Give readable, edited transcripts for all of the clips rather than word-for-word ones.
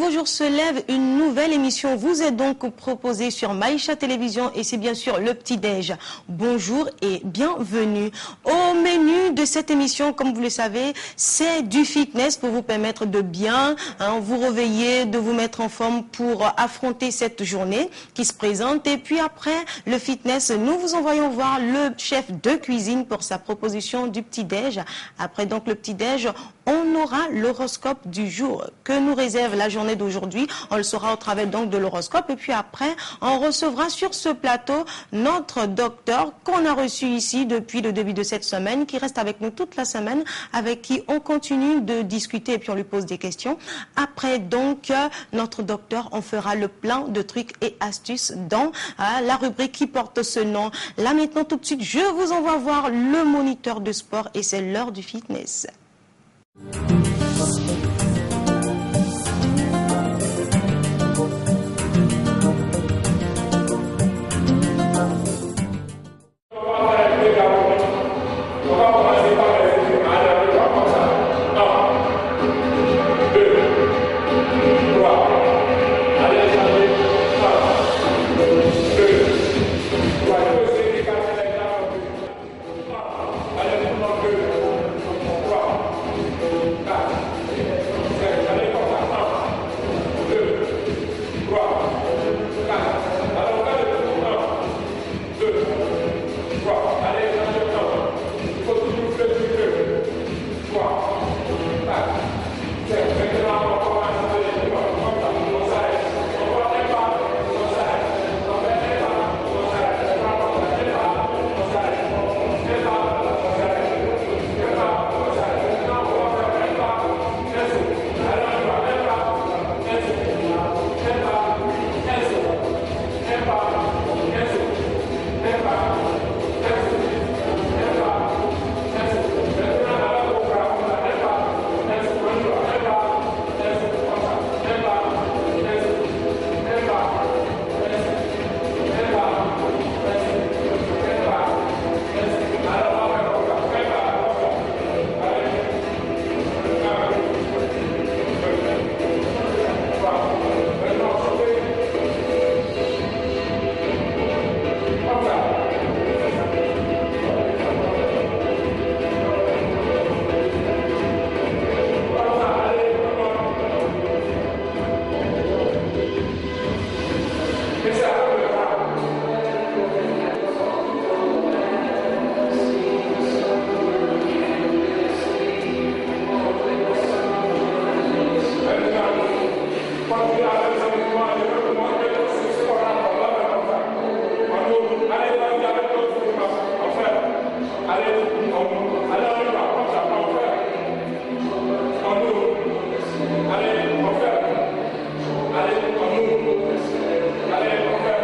nouveau jour se lève, une nouvelle émission vous est donc proposée sur Maïcha Télévision et c'est bien sûr le petit-déj. Bonjour et bienvenue. Au menu de cette émission, comme vous le savez, c'est du fitness pour vous permettre de bien vous réveiller, de vous mettre en forme pour affronter cette journée qui se présente. Et puis après le fitness, nous vous envoyons voir le chef de cuisine pour sa proposition du petit-déj. Après donc le petit-déj, on aura l'horoscope du jour que nous réserve la journée d'aujourd'hui. On le saura au travers donc de l'horoscope. Et puis après, on recevra sur ce plateau notre docteur qu'on a reçu ici depuis le début de cette semaine, qui reste avec nous toute la semaine, avec qui on continue de discuter et puis on lui pose des questions. Après donc, notre docteur, on fera le plein de trucs et astuces dans la rubrique qui porte ce nom. Là maintenant, tout de suite, je vous envoie voir le moniteur de sport et c'est l'heure du fitness. Allez, on fait.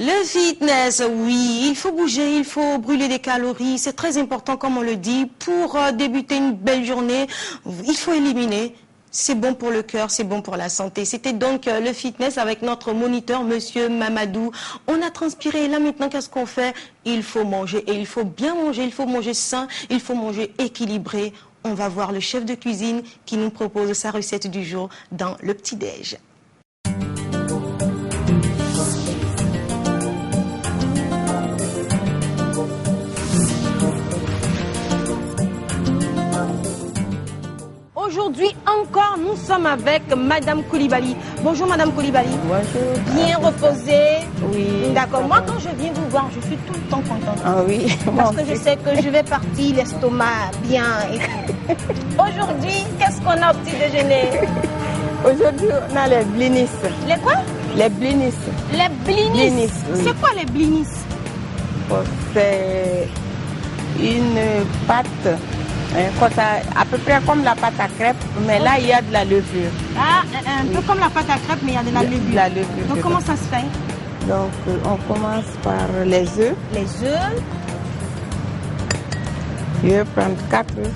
Le fitness, oui, il faut bouger, il faut brûler des calories, c'est très important comme on le dit. Pour débuter une belle journée, il faut éliminer. C'est bon pour le cœur, c'est bon pour la santé. C'était donc le fitness avec notre moniteur, Monsieur Mamadou. On a transpiré, là maintenant qu'est-ce qu'on fait? Il faut manger et il faut bien manger, il faut manger sain, il faut manger équilibré. On va voir le chef de cuisine qui nous propose sa recette du jour dans le petit-déj. Aujourd'hui encore, nous sommes avec Madame Koulibaly. Bonjour Madame Koulibaly. Bonjour. Bien reposée. Oui. D'accord. Moi, quand je viens vous voir, je suis tout le temps contente. Ah oui. Parce que je sais que je vais partir l'estomac bien. Aujourd'hui, qu'est-ce qu'on a au petit déjeuner? Aujourd'hui, on a les blinis. Les quoi? Les blinis. Les blinis. Blinis, oui. C'est quoi les blinis? C'est une pâte, à peu près comme la pâte à crêpes, mais là, il y a de la levure. Ah, un peu comme la pâte à crêpes, mais il y a de la levure. De la levure. Donc, comment ça se fait? Donc, on commence par les œufs. Les œufs. Je vais prendre 4 œufs.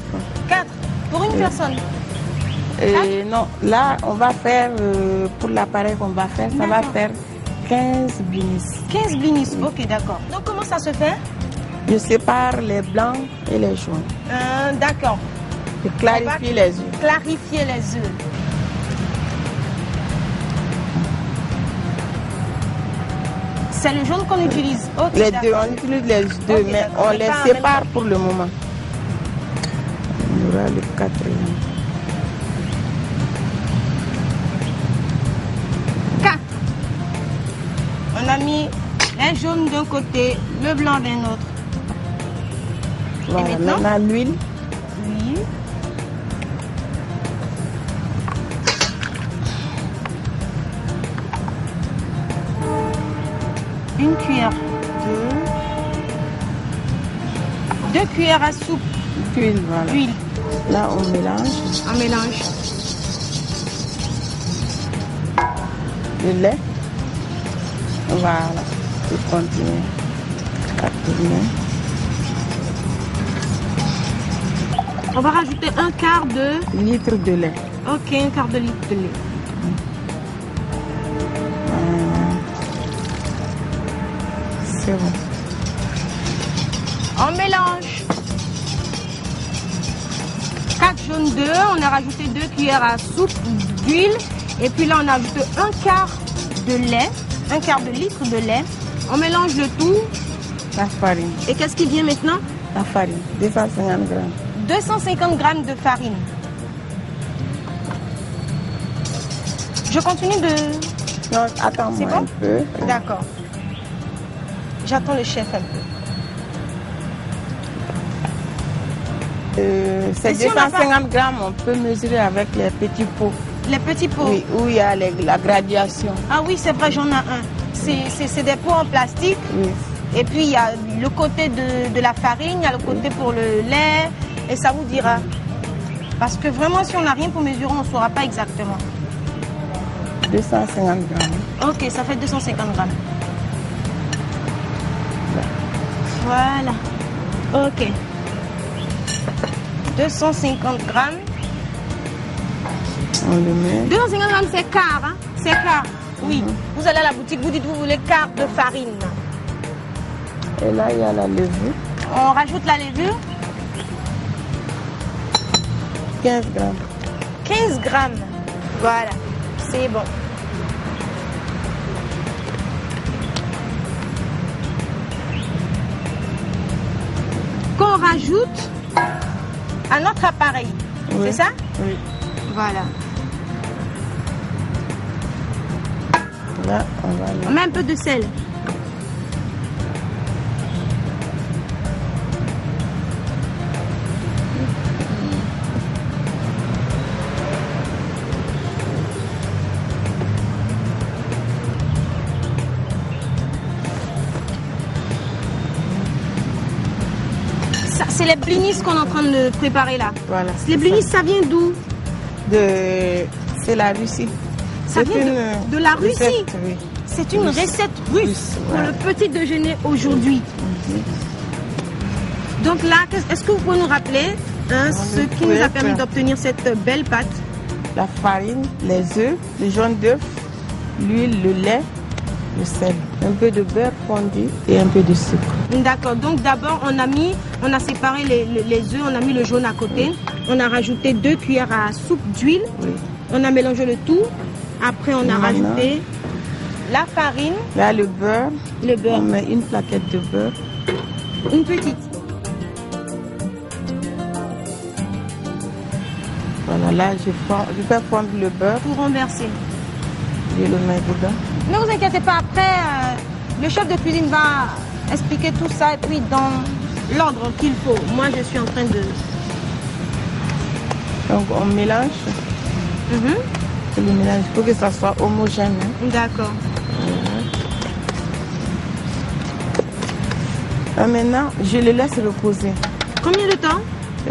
4 pour une personne. Non, là, on va faire, pour l'appareil qu'on va faire, ça va faire 15 blinis. 15 blinis, ok, d'accord. Donc, comment ça se fait? Je sépare les blancs et les jaunes. D'accord. Je clarifie les œufs. Clarifier les œufs. C'est le jaune qu'on utilise. Okay, les deux, on utilise les deux, okay, mais on les sépare pour le moment. On aura le quatrième. 4. On a mis un jaune d'un côté, le blanc d'un autre. Voilà, maintenant l'huile. Oui. Une cuillère d'eau. 2 cuillères à soupe d'huile. Voilà. D'huile. Là, on mélange. On mélange. Le lait. Voilà. On continue à tourner. On va rajouter un quart de litre de lait. Ok, un quart de litre de lait. C'est bon. On mélange. 4 jaunes d'œufs, on a rajouté 2 cuillères à soupe d'huile. Et puis là, on a ajouté un quart de lait, un quart de litre de lait. On mélange le tout. La farine. Et qu'est-ce qui vient maintenant? La farine, 250 grammes. 250 grammes de farine. Je continue de... Non, attends-moi un peu. D'accord. J'attends le chef un peu. C'est 250 grammes, on peut mesurer avec les petits pots. Les petits pots? Oui, où il y a la graduation. Ah oui, c'est vrai, j'en ai un. C'est des pots en plastique. Oui. Et puis il y a le côté de la farine, il y a le côté pour le lait. Et ça vous dira. Parce que vraiment, si on n'a rien pour mesurer, on ne saura pas exactement. 250 grammes. Ok, ça fait 250 grammes. Voilà. Ok. 250 grammes. On le met. 250 grammes, c'est quart, hein? C'est quart. Oui. Vous allez à la boutique, vous dites vous voulez quart de farine. Et là, il y a la levure. On rajoute la levure. 15 grammes. 15 grammes. Voilà. C'est bon. Qu'on rajoute à notre appareil. Oui. C'est ça? Oui. Voilà. Là, on va On met un peu de sel. C'est les blinis qu'on est en train de préparer là. Voilà. Les blinis, ça vient d'où? C'est la Russie. Ça vient de la Russie. Recette, oui. C'est une recette russe pour le petit déjeuner aujourd'hui. Donc là, est-ce que vous pouvez nous rappeler ce qui nous a permis d'obtenir cette belle pâte? La farine, les œufs, le jaune d'œuf, l'huile, le lait, le sel, un peu de beurre fondu et un peu de sucre. D'accord. Donc d'abord, on a séparé les œufs, on a mis le jaune à côté. On a rajouté 2 cuillères à soupe d'huile. Oui. On a mélangé le tout. Après, on a rajouté la farine. Là, le beurre. Le beurre. On met une plaquette de beurre. Une petite. Voilà, là, je fais fondre le beurre. Pour renverser. Je le mets dedans. Ne vous inquiétez pas, après, le chef de cuisine va expliquer tout ça et puis dans l'ordre qu'il faut. Moi, je suis en train de... Donc, on mélange. Le mélange, il faut que ça soit homogène. Hein. D'accord. Et maintenant, je le laisse reposer. Combien de temps?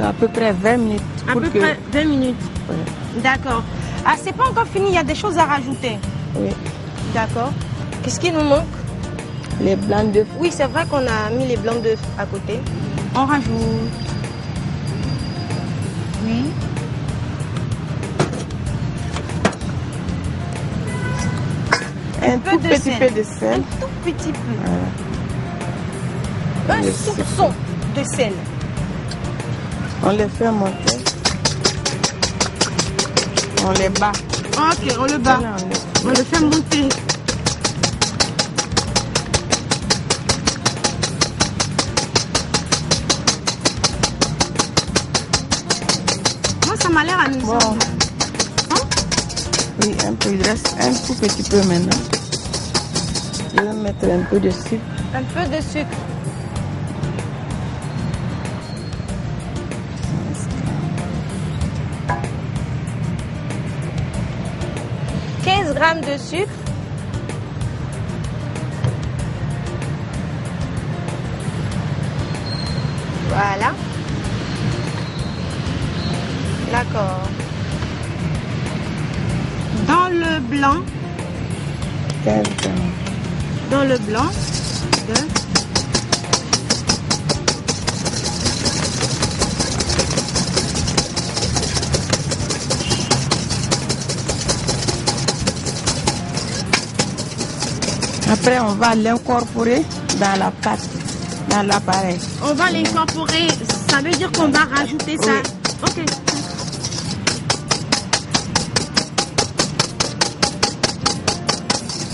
À peu près 20 minutes. À peu près 20 minutes. Ouais. D'accord. Ah, c'est pas encore fini, il y a des choses à rajouter. Oui. D'accord. Qu'est-ce qui nous manque? Les blancs d'œufs. Oui, c'est vrai qu'on a mis les blancs d'œufs à côté. On rajoute. Oui. Un tout petit peu de sel. Un tout petit peu. Voilà. Un soupçon de sel. On les fait monter. On les bat. Ok, on le bat. Voilà, On le fait monter. Moi, ça m'a l'air amusant. Bon. Oui, un peu. Il reste un tout petit peu maintenant. Je vais mettre un peu de sucre. Un peu de sucre. 15 grammes de sucre. Voilà. D'accord. Dans le blanc. 15 grammes. Dans le blanc. Après, on va l'incorporer dans la pâte, dans l'appareil. On va l'incorporer. Ça veut dire qu'on va rajouter ça. Oui. Ok.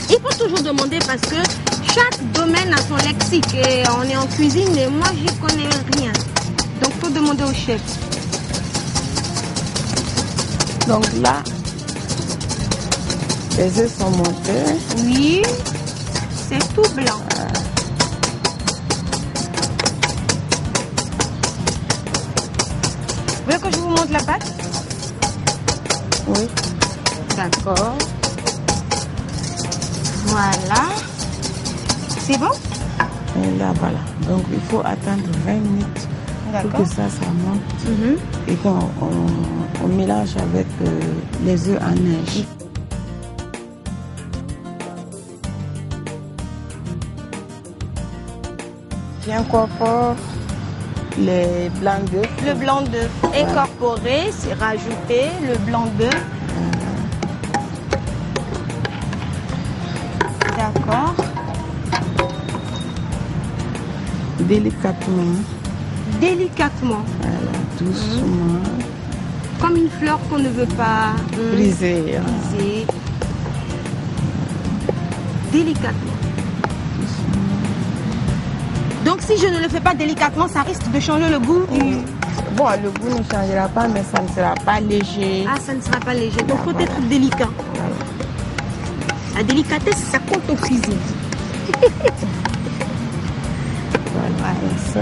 Il faut toujours demander parce que chaque domaine a son lexique. Et on est en cuisine et moi, je connais rien. Donc, il faut demander au chef. Donc là, les œufs sont montés. Oui, c'est tout blanc. Vous voulez que je vous montre la pâte? Oui. D'accord. Voilà. C'est bon? Et là, voilà. Donc, il faut attendre 20 minutes pour que ça monte. Et qu'on mélange avec les œufs en neige. j'incorpore les blancs d'œufs. Le blanc d'œuf incorporé, c'est rajouter le blanc d'œuf. D'accord. Délicatement. Délicatement. Voilà, doucement. Comme une fleur qu'on ne veut pas Briser. briser. Délicatement. Donc si je ne le fais pas délicatement, ça risque de changer le goût du... Bon, le goût ne changera pas, mais ça ne sera pas léger. Ah, ça ne sera pas léger. Donc il faut être délicat. La délicatesse, ça compte au cuisine. Voilà, ça.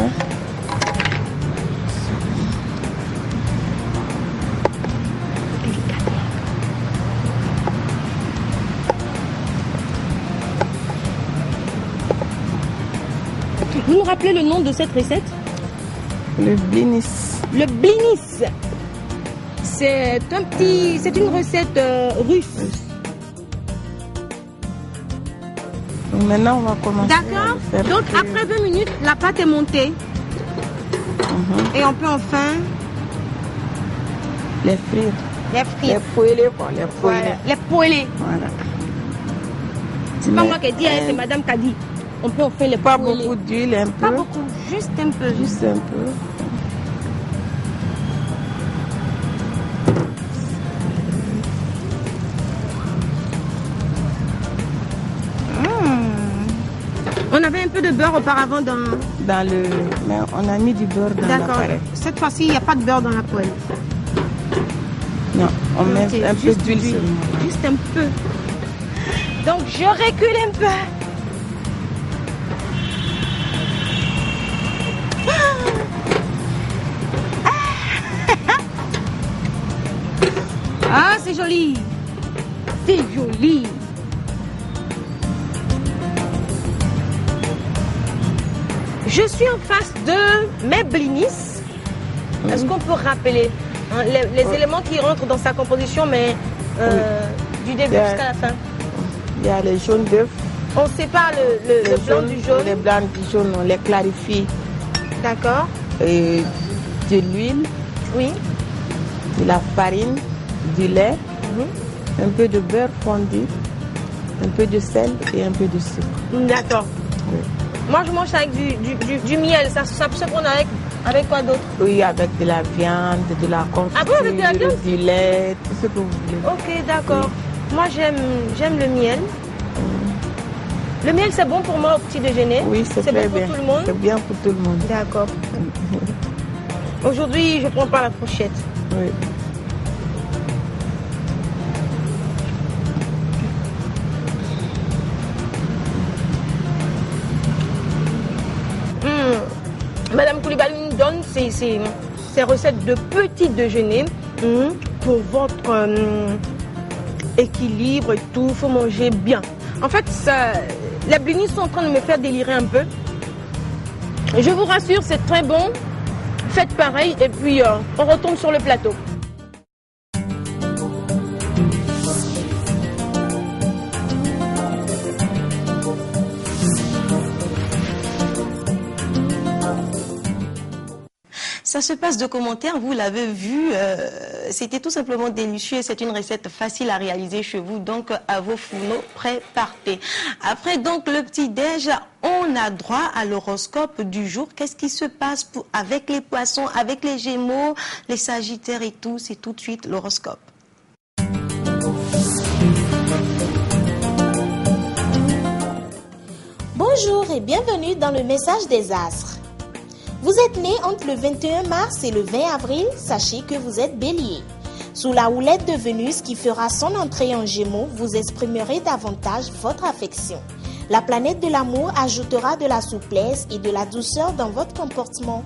Vous nous rappelez le nom de cette recette? Le blinis. Le blinis. C'est une recette russe. Donc maintenant, on va commencer. D'accord. Donc après 20 minutes, la pâte est montée. Et on peut enfin les frire. les frire. Les poêler, quoi. Les poêler. Voilà. Les poêler. Voilà. C'est pas moi qui ai dit, c'est madame qui a dit. On peut enfin les Pas poêler. beaucoup d'huile, un peu. Pas beaucoup, juste un peu. Juste un peu. On avait un peu de beurre auparavant dans le... Mais on a mis du beurre dans l'appareil. Cette fois-ci, il n'y a pas de beurre dans la poêle. Non, on met un peu d'huile seulement. Juste un peu. Donc, je recule un peu. Ah, c'est joli. C'est joli. Je suis en face de mes blinis. Est-ce qu'on peut rappeler hein, les éléments qui rentrent dans sa composition, mais du début jusqu'à la fin? Il y a les jaunes d'œufs. On sépare le blanc du jaune. Les blancs du jaune, on les clarifie. D'accord. Et de l'huile. Oui. De la farine, du lait, un peu de beurre fondu, un peu de sel et un peu de sucre. D'accord. Oui. Moi, je mange avec du miel. Ça peut se prendre avec quoi d'autre? Oui, avec de la viande, de la confiture, avec de la viande? Du lait, tout ce que vous voulez. Ok, d'accord. Oui. Moi, j'aime le miel. Le miel, c'est bon pour moi au petit déjeuner? Oui, c'est très bon bien. Pour tout le monde? C'est bien pour tout le monde. D'accord. Aujourd'hui, je ne prends pas la fourchette. Oui. Madame Koulibaly nous donne ces recettes de petit déjeuner pour votre équilibre et tout. Il faut manger bien. En fait, les blinis sont en train de me faire délirer un peu. Je vous rassure, c'est très bon. Faites pareil et puis on retourne sur le plateau. Ça se passe de commentaires, vous l'avez vu, c'était tout simplement délicieux. C'est une recette facile à réaliser chez vous, donc à vos fourneaux prêts, partez. Après donc le petit-déj, on a droit à l'horoscope du jour. Qu'est-ce qui se passe avec les poissons, avec les gémeaux, les sagittaires et tout? C'est tout de suite l'horoscope. Bonjour et bienvenue dans le message des astres. Vous êtes né entre le 21 mars et le 20 avril, sachez que vous êtes bélier. Sous la houlette de Vénus qui fera son entrée en Gémeaux, vous exprimerez davantage votre affection. La planète de l'amour ajoutera de la souplesse et de la douceur dans votre comportement.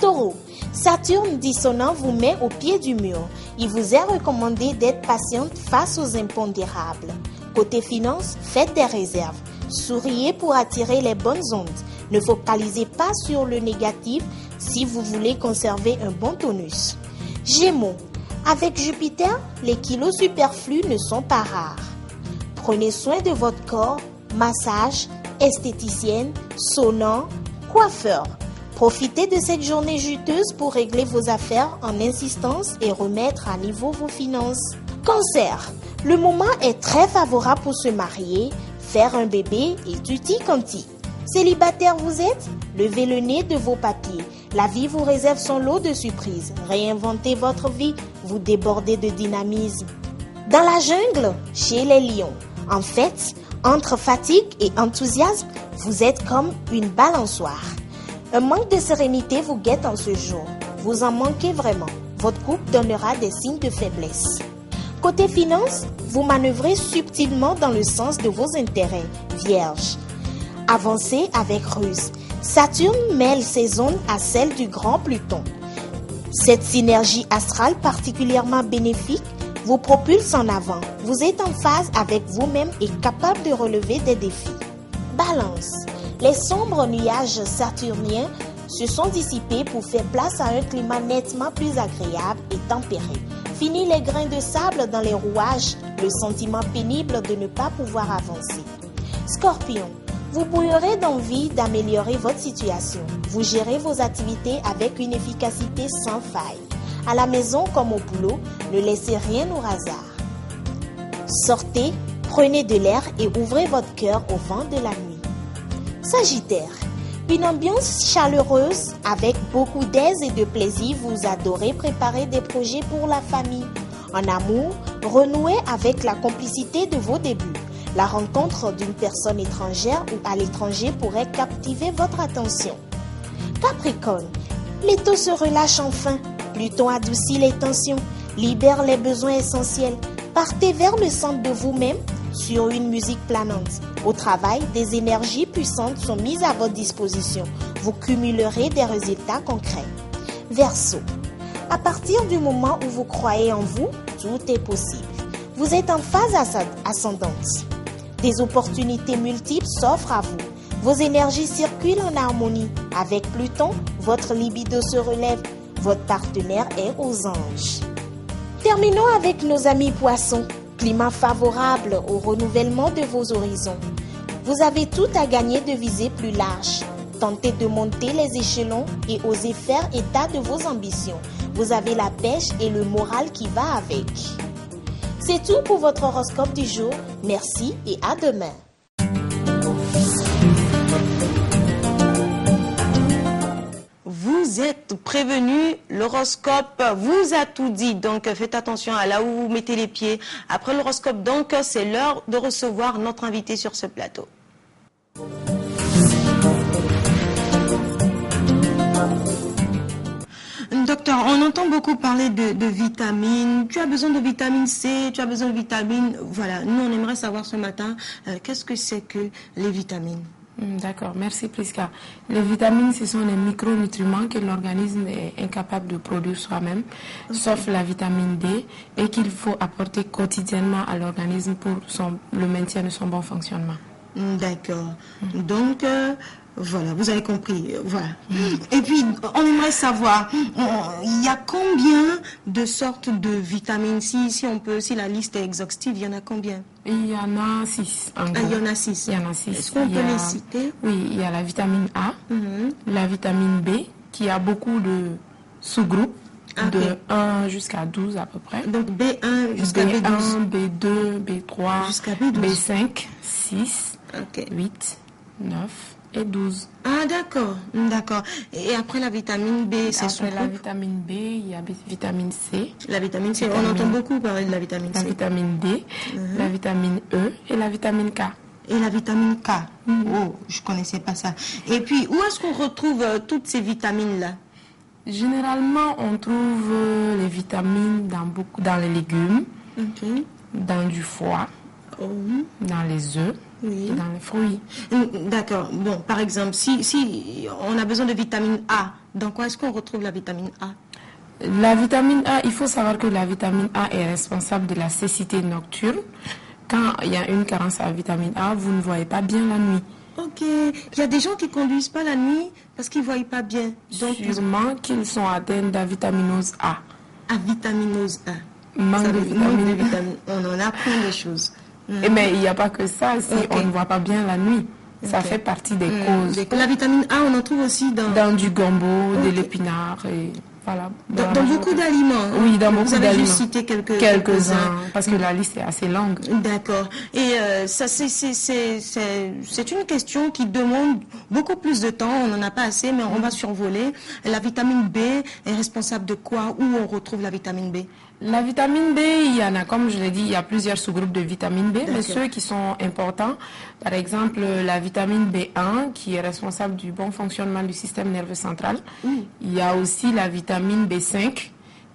Taureau, Saturne dissonant vous met au pied du mur. Il vous est recommandé d'être patiente face aux impondérables. Côté finance, faites des réserves. Souriez pour attirer les bonnes ondes. Ne focalisez pas sur le négatif si vous voulez conserver un bon tonus. Gémeaux, avec Jupiter, les kilos superflus ne sont pas rares. Prenez soin de votre corps, massage, esthéticienne, sauna, Coiffeur. Profitez de cette journée juteuse pour régler vos affaires en insistance et remettre à niveau vos finances. Cancer. Le moment est très favorable pour se marier, faire un bébé et tutti quanti. Célibataire vous êtes? Levez le nez de vos papiers. La vie vous réserve son lot de surprises. Réinventez votre vie, vous débordez de dynamisme. Dans la jungle, chez les lions. En fait, entre fatigue et enthousiasme, vous êtes comme une balançoire. Un manque de sérénité vous guette en ce jour. Vous en manquez vraiment. Votre couple donnera des signes de faiblesse. Côté finance, vous manœuvrez subtilement dans le sens de vos intérêts. Vierge. Avancez avec ruse. Saturne mêle ses zones à celles du grand Pluton. Cette synergie astrale particulièrement bénéfique vous propulse en avant. Vous êtes en phase avec vous-même et capable de relever des défis. Balance. Les sombres nuages saturniens se sont dissipés pour faire place à un climat nettement plus agréable et tempéré. Fini les grains de sable dans les rouages, le sentiment pénible de ne pas pouvoir avancer. Scorpion. Vous bouillerez d'envie d'améliorer votre situation. Vous gérez vos activités avec une efficacité sans faille. À la maison comme au boulot, ne laissez rien au hasard. Sortez, prenez de l'air et ouvrez votre cœur au vent de la nuit. Sagittaire. Une ambiance chaleureuse avec beaucoup d'aise et de plaisir. Vous adorez préparer des projets pour la famille. En amour, renouez avec la complicité de vos débuts. La rencontre d'une personne étrangère ou à l'étranger pourrait captiver votre attention. Capricorne. Les taux se relâchent enfin. Pluton adoucit les tensions, libère les besoins essentiels. Partez vers le centre de vous-même sur une musique planante. Au travail, des énergies puissantes sont mises à votre disposition. Vous cumulerez des résultats concrets. Verseau. À partir du moment où vous croyez en vous, tout est possible. Vous êtes en phase ascendante. Des opportunités multiples s'offrent à vous. Vos énergies circulent en harmonie. Avec Pluton, votre libido se relève. Votre partenaire est aux anges. Terminons avec nos amis poissons. Climat favorable au renouvellement de vos horizons. Vous avez tout à gagner de viser plus large. Tentez de monter les échelons et osez faire état de vos ambitions. Vous avez la pêche et le moral qui va avec. C'est tout pour votre horoscope du jour. Merci et à demain. Vous êtes prévenus, l'horoscope vous a tout dit, donc faites attention à là où vous mettez les pieds. Après l'horoscope, donc, c'est l'heure de recevoir notre invité sur ce plateau. Docteur, on entend beaucoup parler de vitamines. Tu as besoin de vitamine C, tu as besoin de vitamines. Voilà, nous on aimerait savoir ce matin, qu'est-ce que c'est que les vitamines? D'accord, merci Prisca. Les vitamines, ce sont les micronutriments que l'organisme est incapable de produire soi-même, sauf la vitamine D, et qu'il faut apporter quotidiennement à l'organisme pour le maintien de son bon fonctionnement. D'accord. Donc, voilà, vous avez compris. Voilà. Et puis, on aimerait savoir, il y a combien de sortes de vitamines? Si on peut, si la liste est exhaustive, il y en a combien? Il y en a 6. Il y en a 6. Il y en a 6. Est-ce qu'on peut les citer? Oui, il y a la vitamine A, la vitamine B, qui a beaucoup de sous-groupes, de 1 jusqu'à 12 à peu près. Donc B1 jusqu'à B12. B2, B3, jusqu'à B12. B5, 6, 8, 9 et 12. Ah d'accord, d'accord. Et après la vitamine B, c'est son Après la vitamine B, il y a vitamine C. La vitamine C, on entend beaucoup parler de la vitamine C. La vitamine D, la vitamine E et la vitamine K. Et la vitamine K. Oh, je connaissais pas ça. Et puis, où est-ce qu'on retrouve toutes ces vitamines-là? Généralement, on trouve les vitamines dans les légumes, dans du foie, dans les œufs. Et dans les fruits. D'accord. Bon, par exemple, si on a besoin de vitamine A, dans quoi est-ce qu'on retrouve la vitamine A? La vitamine A, il faut savoir que la vitamine A est responsable de la cécité nocturne. Quand il y a une carence à vitamine A, vous ne voyez pas bien la nuit. Ok. Il y a des gens qui ne conduisent pas la nuit parce qu'ils ne voient pas bien. Donc, sûrement qu'ils sont atteints d'avitaminose A. Avitaminose A. Manque de vitamine. On en apprend des choses. Mais il n'y a pas que ça, si on ne voit pas bien la nuit. Ça fait partie des causes. La vitamine A, on en trouve aussi dans du gombo, de l'épinard et voilà. Dans beaucoup d'aliments. Oui, dans beaucoup d'aliments. Vous avez juste cité quelques-uns. Parce que la liste est assez longue. D'accord. Et ça, c'est une question qui demande beaucoup plus de temps. On n'en a pas assez, mais on va survoler. La vitamine B est responsable de quoi? Où on retrouve la vitamine B? La vitamine B, il y en a, comme je l'ai dit, il y a plusieurs sous-groupes de vitamine B, mais ceux qui sont importants, par exemple la vitamine B1 qui est responsable du bon fonctionnement du système nerveux central. Il y a aussi la vitamine B5,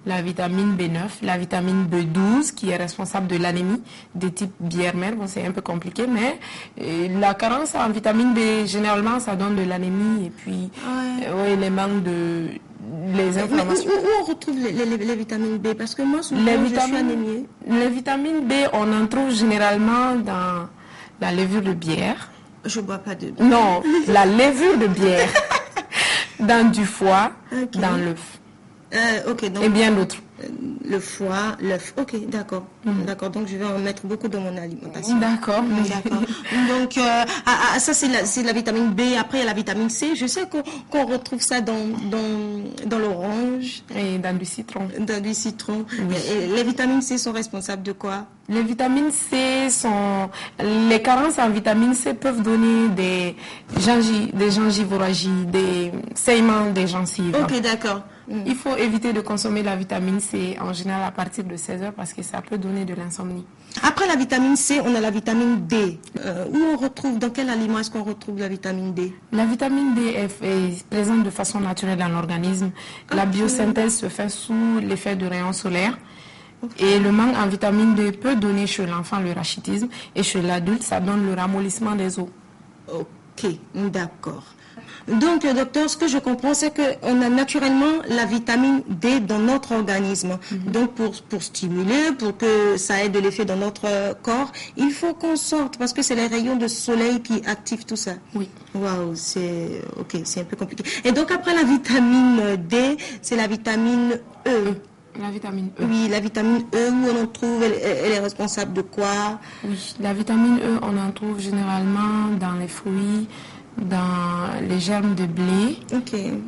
la vitamine B9, la vitamine B12 qui est responsable de l'anémie de type bière-mère. Bon, c'est un peu compliqué, mais la carence en vitamine B, généralement, ça donne de l'anémie et puis les manques de... Les inflammations. Où on retrouve les vitamines B? Parce que moi, souvent, je suis anémiée. Les vitamines B, on en trouve généralement dans la levure de bière. Je bois pas de... Non, la levure de bière. Dans du foie, dans l'œuf. Donc, et bien d'autres. Le foie, l'œuf. Ok, d'accord. D'accord, donc je vais en mettre beaucoup dans mon alimentation. D'accord. Donc, ça c'est la vitamine B. Après, il y a la vitamine C. Je sais qu'on retrouve ça dans l'orange. Et dans du citron. Dans du citron. Oui. Et les vitamines C sont responsables de quoi? Les vitamines C sont... Les carences en vitamine C peuvent donner des gingivoragies, des saignements des gencives. Ok, d'accord. Il faut éviter de consommer la vitamine C en général à partir de 16 heures parce que ça peut donner de l'insomnie. Après la vitamine C, on a la vitamine D. Où on retrouve, dans quel aliment est-ce qu'on retrouve la vitamine D? La vitamine D est présente de façon naturelle dans l'organisme. La biosynthèse se fait sous l'effet de rayons solaires. Et le manque en vitamine D peut donner chez l'enfant le rachitisme et chez l'adulte, ça donne le ramollissement des os. Ok, d'accord. Donc, docteur, ce que je comprends, c'est qu'on a naturellement la vitamine D dans notre organisme. Donc, pour stimuler, pour que ça ait de l'effet dans notre corps, il faut qu'on sorte, parce que c'est les rayons de soleil qui activent tout ça. Oui. Waouh, c'est un peu compliqué. Et donc, après la vitamine D, c'est la vitamine E. La vitamine E. Oui, la vitamine E, où on en trouve, elle est responsable de quoi? Oui, la vitamine E, on en trouve généralement dans les fruits, dans les germes de blé,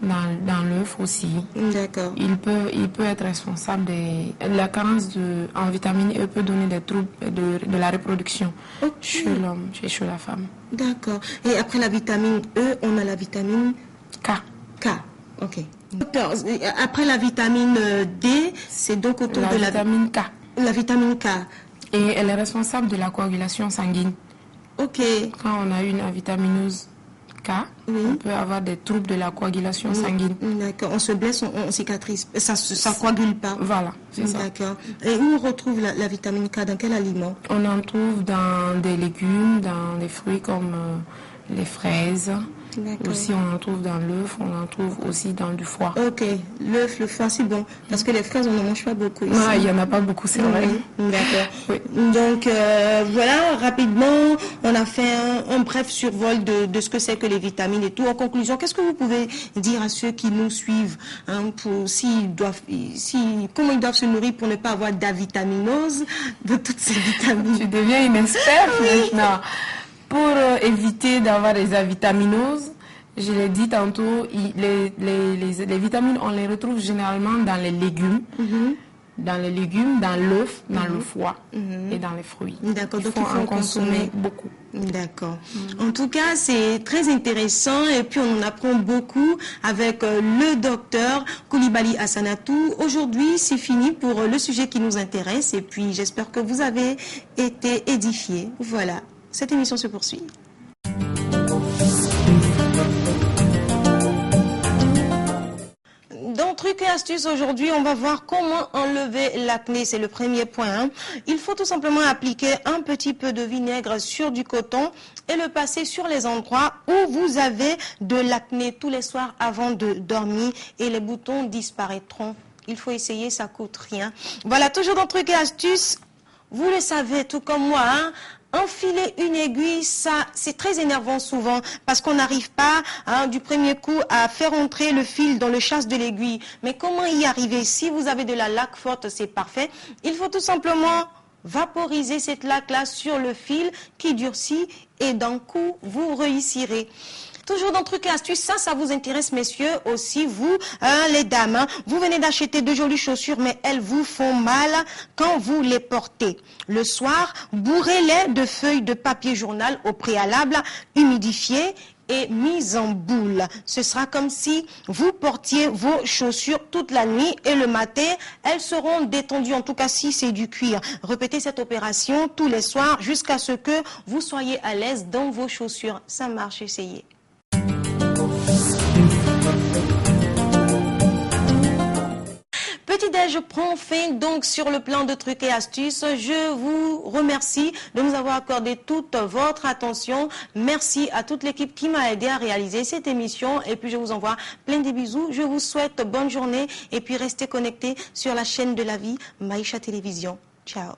dans l'œuf aussi. D'accord. Il peut être responsable la carence en vitamine E peut donner des troubles de la reproduction chez l'homme, chez la femme. D'accord. Et après la vitamine E, on a la vitamine K. K. Ok. Docteur, après la vitamine D, c'est donc autour de la vitamine K. La vitamine K. Et elle est responsable de la coagulation sanguine. Ok. Quand on a une avitaminose K, on peut avoir des troubles de la coagulation sanguine. D'accord. On se blesse, on cicatrise. Ça coagule pas. Voilà, c'est ça. D'accord. Et où on retrouve la vitamine K? Dans quel aliment? On en trouve dans des légumes, dans des fruits comme les fraises. Aussi, on en trouve dans l'œuf, on en trouve aussi dans du foie. Ok, l'œuf, le foie, c'est bon. Parce que les fraises, on n'en mange pas beaucoup ici. Il n'y en a pas beaucoup, c'est vrai. D'accord. Oui. Donc, voilà, rapidement, on a fait un bref survol de ce que c'est que les vitamines et tout. En conclusion, qu'est-ce que vous pouvez dire à ceux qui nous suivent comment ils doivent se nourrir pour ne pas avoir d'avitaminose de toutes ces vitamines? Tu deviens une experte maintenant. Pour éviter d'avoir des avitaminoses, je l'ai dit tantôt, les vitamines, on les retrouve généralement dans les légumes, dans l'œuf, dans le foie et dans les fruits. D'accord, donc il faut en consommer beaucoup. D'accord. En tout cas, c'est très intéressant et puis on en apprend beaucoup avec le docteur Coulibaly Assanatou. Aujourd'hui, c'est fini pour le sujet qui nous intéresse et puis j'espère que vous avez été édifiés. Voilà. Cette émission se poursuit. Dans Trucs et Astuces, aujourd'hui, on va voir comment enlever l'acné. C'est le premier point. Il faut tout simplement appliquer un petit peu de vinaigre sur du coton et le passer sur les endroits où vous avez de l'acné tous les soirs avant de dormir et les boutons disparaîtront. Il faut essayer, ça coûte rien. Voilà, toujours dans Trucs et Astuces. Vous le savez, tout comme moi, enfiler une aiguille, ça, c'est très énervant souvent parce qu'on n'arrive pas du premier coup à faire entrer le fil dans le chasse de l'aiguille. Mais comment y arriver? Si vous avez de la laque forte, c'est parfait. Il faut tout simplement vaporisez cette laque-là sur le fil qui durcit et d'un coup, vous réussirez. Toujours dans trucs et astuces, ça vous intéresse, messieurs, aussi, vous, les dames, hein, vous venez d'acheter de jolies chaussures, mais elles vous font mal quand vous les portez. Le soir, bourrez-les de feuilles de papier journal au préalable, humidifiées et mises en boule. Ce sera comme si vous portiez vos chaussures toute la nuit et le matin, elles seront détendues, en tout cas si c'est du cuir. Répétez cette opération tous les soirs jusqu'à ce que vous soyez à l'aise dans vos chaussures. Ça marche, essayez. Petit-déj prend fin donc sur le plan de trucs et astuces. Je vous remercie de nous avoir accordé toute votre attention. Merci à toute l'équipe qui m'a aidé à réaliser cette émission. Et puis je vous envoie plein de bisous. Je vous souhaite bonne journée et puis restez connectés sur la chaîne de la vie, Maïcha Télévision. Ciao.